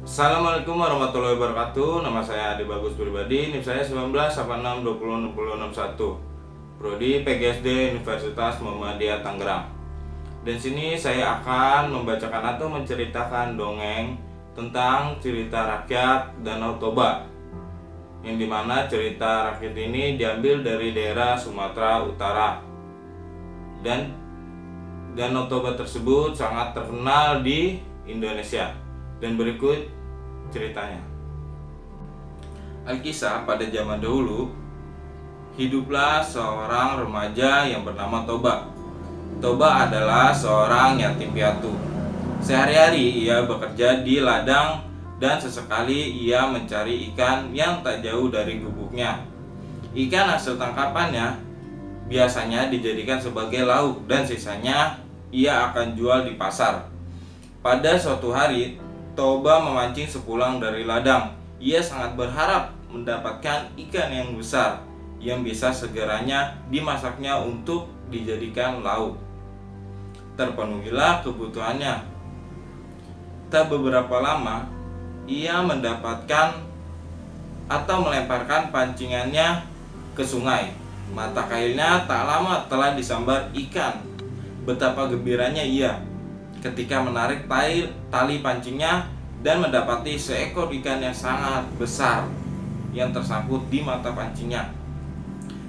Assalamualaikum warahmatullahi wabarakatuh. Nama saya Adi Bagus Pribadi. NIP saya 1986206061. Prodi PGSD Universitas Muhammadiyah Tangerang. Dan sini saya akan membacakan atau menceritakan dongeng tentang cerita rakyat Danau Toba, yang dimana cerita rakyat ini diambil dari daerah Sumatera Utara. Dan Danau Toba tersebut sangat terkenal di Indonesia. Dan berikut ceritanya. Alkisah, pada zaman dahulu hiduplah seorang remaja yang bernama Toba. Toba adalah seorang yatim piatu. Sehari-hari ia bekerja di ladang dan sesekali ia mencari ikan yang tak jauh dari gubuknya. Ikan hasil tangkapannya biasanya dijadikan sebagai lauk dan sisanya ia akan jual di pasar. Pada suatu hari, Toba memancing sepulang dari ladang. Ia sangat berharap mendapatkan ikan yang besar yang bisa segeranya dimasaknya untuk dijadikan lauk. Terpenuhilah kebutuhannya. Tak beberapa lama, ia mendapatkan atau melemparkan pancingannya ke sungai. Mata kailnya tak lama telah disambar ikan. Betapa gembiranya ia ketika menarik tali pancingnya dan mendapati seekor ikan yang sangat besar yang tersangkut di mata pancingnya.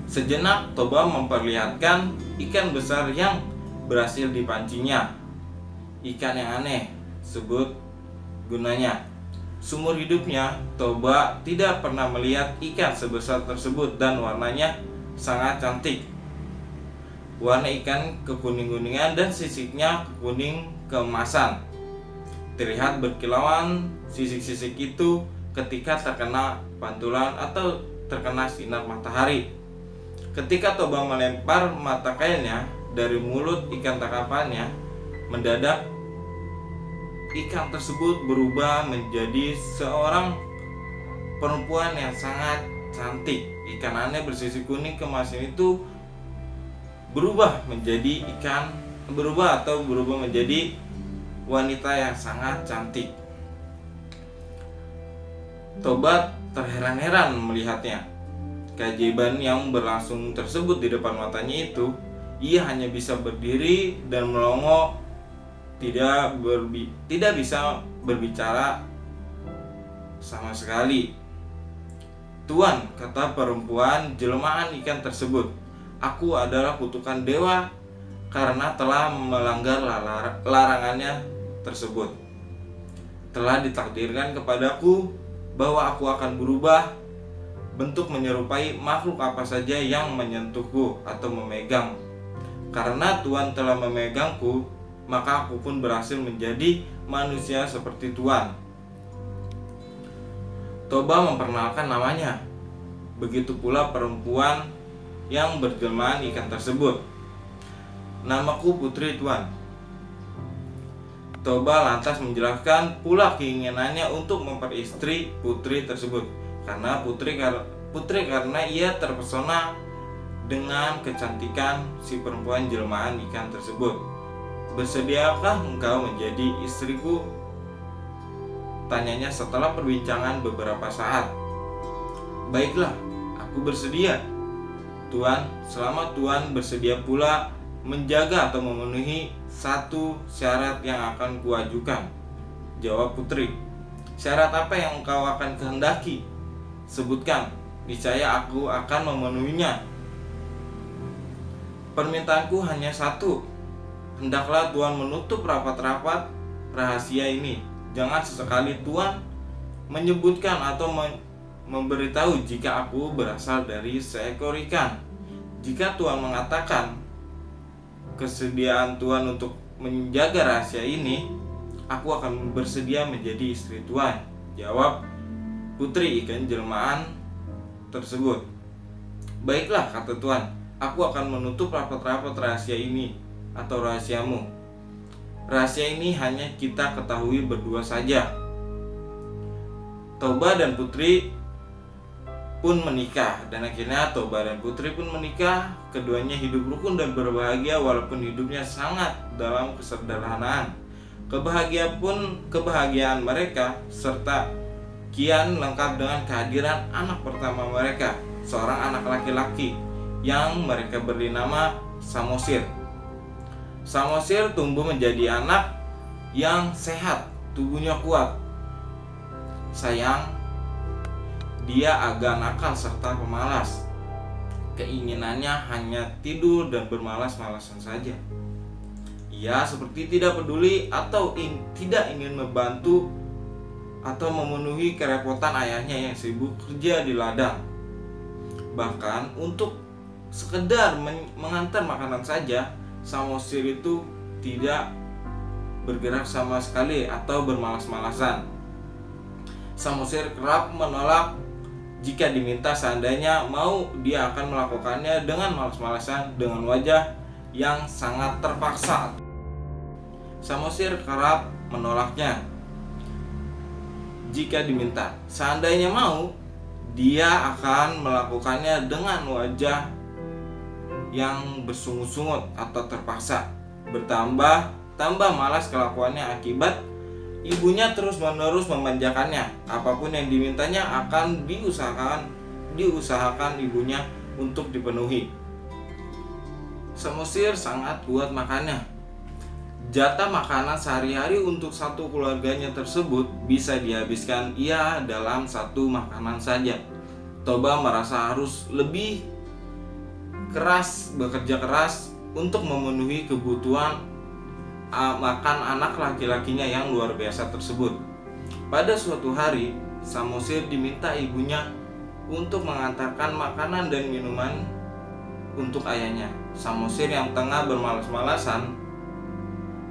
Sejenak Toba memperlihatkan ikan besar yang berhasil dipancingnya. Ikan yang aneh, sebut gunanya. Seumur hidupnya Toba tidak pernah melihat ikan sebesar tersebut dan warnanya sangat cantik. Warna ikan kekuning-kuningan dan sisiknya kuning keemasan. Terlihat berkilauan sisik-sisik itu ketika terkena pantulan atau terkena sinar matahari. Ketika Toba melempar mata kailnya dari mulut ikan tangkapannya, mendadak ikan tersebut berubah menjadi seorang perempuan yang sangat cantik. Ikan aneh bersisik kuning keemasan itu berubah menjadi wanita yang sangat cantik. Toba terheran-heran melihatnya. Keajaiban yang berlangsung tersebut di depan matanya itu, ia hanya bisa berdiri dan melongo, tidak bisa berbicara sama sekali. "Tuan," kata perempuan jelmaan ikan tersebut, "aku adalah kutukan dewa karena telah melanggar larangannya tersebut. Telah ditakdirkan kepadaku bahwa aku akan berubah bentuk menyerupai makhluk apa saja yang menyentuhku atau memegang. Karena Tuan telah memegangku, maka aku pun berhasil menjadi manusia seperti Tuan." Toba memperkenalkan namanya. Begitu pula perempuan yang berjelmaan ikan tersebut. "Namaku Putri, Tuan." Toba lantas menjelaskan pula keinginannya untuk memperistri putri tersebut. Karena karena ia terpesona dengan kecantikan si perempuan jelmaan ikan tersebut. "Bersediakah engkau menjadi istriku?" tanyanya setelah perbincangan beberapa saat. "Baiklah, aku bersedia, Tuan, selama Tuan bersedia pula menjaga atau memenuhi satu syarat yang akan kuajukan," jawab putri. "Syarat apa yang engkau akan kehendaki? Sebutkan, niscaya aku akan memenuhinya." "Permintaanku hanya satu. Hendaklah Tuan menutup rapat-rapat rahasia ini. Jangan sesekali Tuan menyebutkan atau memberitahu jika aku berasal dari seekor ikan. Jika Tuan mengatakan kesediaan Tuan untuk menjaga rahasia ini, aku akan bersedia menjadi istri Tuan," jawab putri ikan jelmaan tersebut. "Baiklah," kata Tuan, "aku akan menutup rapat-rapat rahasia ini atau rahasiamu. Rahasia ini hanya kita ketahui berdua saja." Toba dan putri pun menikah, dan akhirnya Toba dan putri pun menikah. Keduanya hidup rukun dan berbahagia walaupun hidupnya sangat dalam kesederhanaan. Kebahagiaan mereka serta kian lengkap dengan kehadiran anak pertama mereka, seorang anak laki-laki yang mereka beri nama Samosir. Samosir tumbuh menjadi anak yang sehat, tubuhnya kuat. Sayang, dia agak nakal serta pemalas. Keinginannya hanya tidur dan bermalas-malasan saja. Ia seperti tidak peduli atau tidak ingin membantu atau memenuhi kerepotan ayahnya yang sibuk kerja di ladang. Bahkan untuk sekedar mengantar makanan saja, Samosir itu tidak bergerak sama sekali atau bermalas-malasan. Samosir kerap menolak jika diminta. Seandainya mau, dia akan melakukannya dengan malas-malasan, dengan wajah yang sangat terpaksa. Samosir kerap menolaknya jika diminta. Seandainya mau, dia akan melakukannya dengan wajah yang bersungut-sungut atau terpaksa. Tambah malas kelakuannya akibat ibunya terus-menerus memanjakannya. Apapun yang dimintanya akan diusahakan ibunya untuk dipenuhi. Samosir sangat kuat makannya. Jatah makanan sehari-hari untuk satu keluarganya tersebut bisa dihabiskan ia dalam satu makanan saja. Toba merasa harus lebih bekerja keras untuk memenuhi kebutuhan makan anak laki-lakinya yang luar biasa tersebut. Pada suatu hari, Samosir diminta ibunya untuk mengantarkan makanan dan minuman untuk ayahnya. Samosir yang tengah bermalas-malasan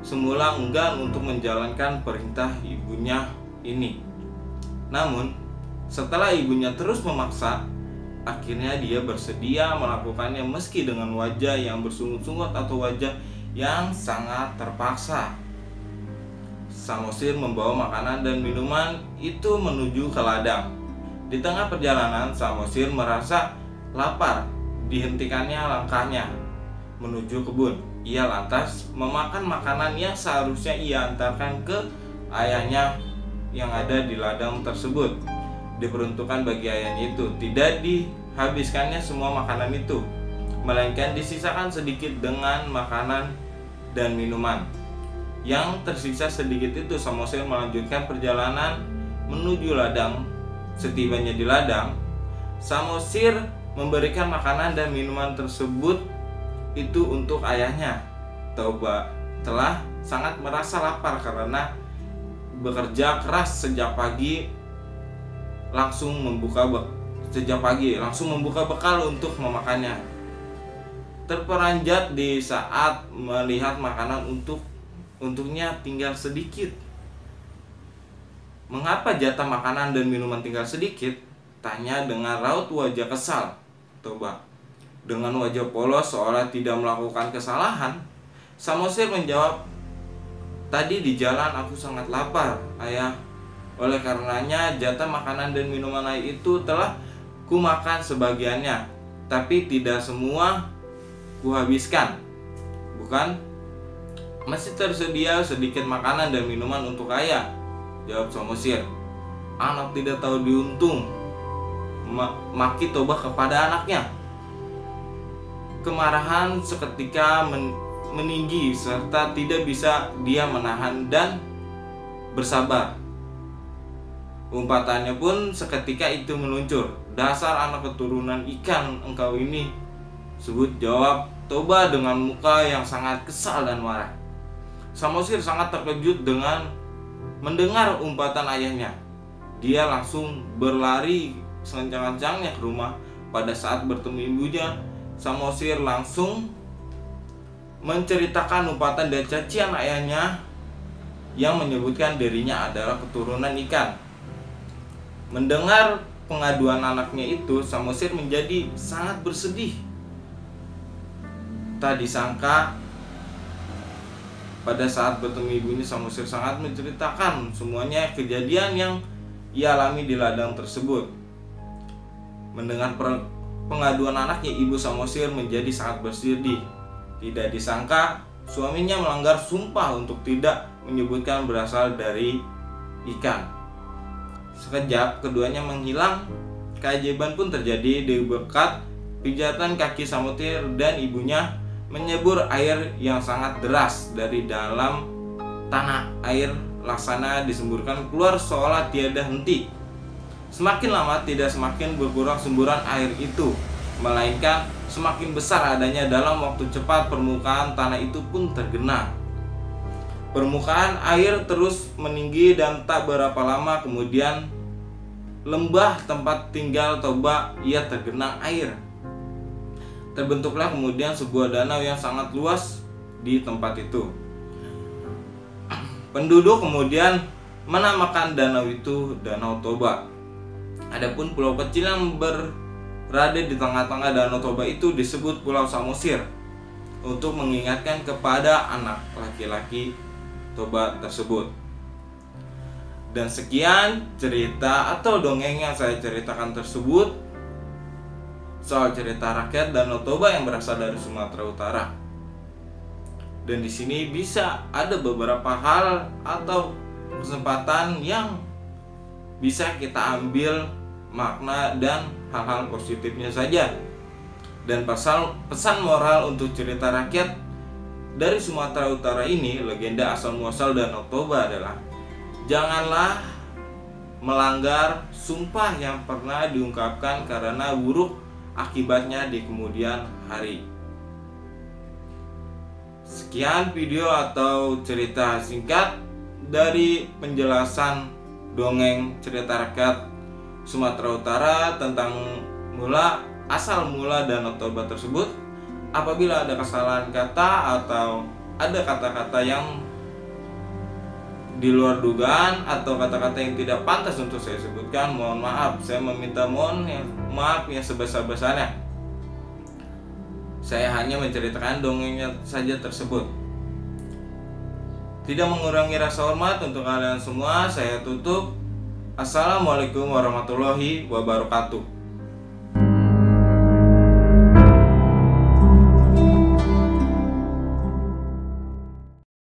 semula enggan untuk menjalankan perintah ibunya ini. Namun, setelah ibunya terus memaksa, akhirnya dia bersedia melakukannya meski dengan wajah yang bersungut-sungut atau wajah yang sangat terpaksa. Samosir membawa makanan dan minuman itu menuju ke ladang. Di tengah perjalanan, Samosir merasa lapar. Dihentikannya langkahnya menuju kebun. Ia lantas memakan makanan yang seharusnya ia antarkan ke ayahnya yang ada di ladang tersebut. Diperuntukkan bagi ayahnya itu. Tidak dihabiskannya semua makanan itu, melainkan disisakan sedikit dengan makanan dan minuman. Yang tersisa sedikit itu Samosir melanjutkan perjalanan menuju ladang. Setibanya di ladang, Samosir memberikan makanan dan minuman tersebut itu untuk ayahnya. Toba telah sangat merasa lapar karena bekerja keras sejak pagi, langsung membuka bekal untuk memakannya. Terperanjat di saat melihat makanan untuknya tinggal sedikit. Mengapa jatah makanan dan minuman tinggal sedikit? Tanya dengan raut wajah kesal Toba. Dengan wajah polos seolah tidak melakukan kesalahan, Samosir menjawab, "Tadi di jalan aku sangat lapar, ayah. Oleh karenanya jatah makanan dan minuman air itu telah kumakan sebagiannya, tapi tidak semua kuhabiskan. Bukan? Masih tersedia sedikit makanan dan minuman untuk ayah," jawab Samosir. Anak tidak tahu diuntung, maki Toba kepada anaknya. Kemarahan seketika meninggi serta tidak bisa dia menahan dan bersabar. Umpatannya pun seketika itu meluncur. "Dasar anak keturunan ikan engkau ini," jawab Toba dengan muka yang sangat kesal dan marah. Samosir sangat terkejut dengan mendengar umpatan ayahnya. Dia langsung berlari sekencang-kencangnya ke rumah. Pada saat bertemu ibunya, Samosir langsung menceritakan umpatan dan cacian ayahnya yang menyebutkan dirinya adalah keturunan ikan. Mendengar pengaduan anaknya itu, Samosir menjadi sangat bersedih. Tak disangka, pada saat bertemu ibunya, Samosir sangat menceritakan semuanya kejadian yang ia alami di ladang tersebut. Mendengar pengaduan anaknya, ibu Samosir menjadi sangat bersedih. Tidak disangka, suaminya melanggar sumpah untuk tidak menyebutkan berasal dari ikan. Sekejap keduanya menghilang. Keajaiban pun terjadi di berkat pijatan kaki Samutir, dan ibunya menyebur air yang sangat deras dari dalam tanah. Air laksana disemburkan keluar seolah tiada henti. Semakin lama tidak semakin berkurang semburan air itu, melainkan semakin besar adanya. Dalam waktu cepat permukaan tanah itu pun tergenang. Permukaan air terus meninggi dan tak berapa lama kemudian lembah tempat tinggal Toba ia tergenang air. Terbentuklah kemudian sebuah danau yang sangat luas di tempat itu. Penduduk kemudian menamakan danau itu Danau Toba. Adapun pulau kecil yang berada di tengah-tengah Danau Toba itu disebut Pulau Samosir, untuk mengingatkan kepada anak laki-laki Toba tersebut. Dan sekian cerita atau dongeng yang saya ceritakan tersebut soal cerita rakyat Danau Toba yang berasal dari Sumatera Utara. Dan di sini bisa ada beberapa hal atau kesempatan yang bisa kita ambil makna dan hal-hal positifnya saja. Dan pesan moral untuk cerita rakyat dari Sumatera Utara ini, legenda asal muasal Danau Toba adalah: janganlah melanggar sumpah yang pernah diungkapkan, karena buruk akibatnya di kemudian hari. Sekian video atau cerita singkat dari penjelasan dongeng cerita rakyat Sumatera Utara tentang asal mula Danau Toba tersebut. Apabila ada kesalahan kata atau ada kata-kata yang di luar dugaan atau kata-kata yang tidak pantas untuk saya sebutkan, mohon maaf. Saya meminta maaf yang sebesar-besarnya. Saya hanya menceritakan dongengnya saja tersebut. Tidak mengurangi rasa hormat untuk kalian semua. Saya tutup. Assalamualaikum warahmatullahi wabarakatuh.